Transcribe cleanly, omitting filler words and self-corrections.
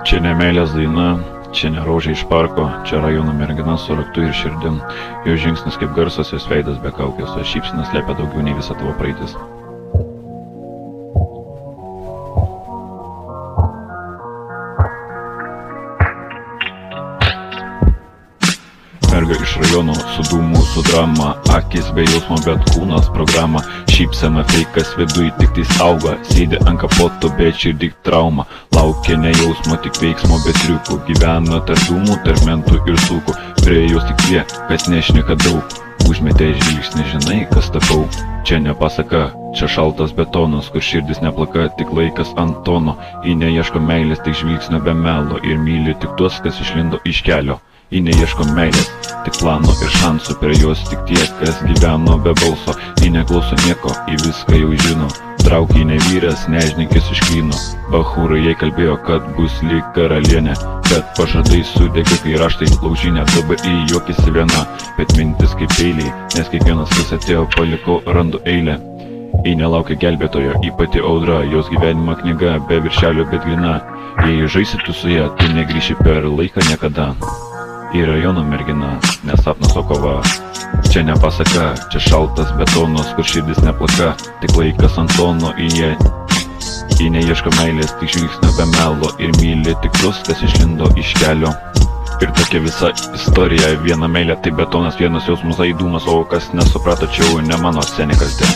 Čia ne meilės daina, čia ne rožė iš parko, čia rajono mergina su raktu ir širdim. Jo žingsnis kaip garsas, jos veidas be kaukės, o šypsenas slepia daugiau nei visa tavo praeitis. Merga iš rajono, su dūmu, su drama, akis be jausmo, bet kūnas programa. Šypsena feikas viduj, tik tais auga, sėdi ant kapoto, bet širdik trauma. Laukia ne jausmo, tik veiksmo, bet triukų. Gyvena tarp dūmų, tarp mentų ir sūkų. Prie jos tik tie, kas nešneka daug. Užmetė žvilgsnį, žinai, kas tapau. Čia ne pasaka, čia šaltas betonas, kur širdis neplaka, tik laikas ant tono. Ji neieško meilės, tik žvilgsnio be melo, ir myli tik tuos, kas išlindo iš kelio. Ji neieško meilės, tik plano ir šansų, per jos tik tie, kas gyveno be balso. Ji neklauso nieko, ji viską jau žino. Traukė ne vyras, nežnikis iš klyno. Bachūrai jai kalbėjo, kad bus lyg karalienė, bet pažadai sudegė, kai raštai laužinė. Dabar į juokėsi viena, bet mintis kaip peiliai, nes kiekvienas, kas atėjo, paliko randų eilę. Ji nelaukia gelbėtojo, ji pati audra, jos gyvenimo knyga, be viršelio, bet glina. Jei žaisi tu su ja, tu negrįši per laiką niekada. Į rajono mergina, nesapnas o kova. Čia ne pasaka, čia šaltas betonas, kur širdis neplaka, tik laikas ant tono. Ji neieško meilės, tik žvilgsnio be melo, ir myli tik tuos, kas išlindo iš kelio. Ir tokia visa istorija, viena meilė tai betonas, vienas jausmas aidumas, o kas nesuprato, čia jau ne mano seni kaltė.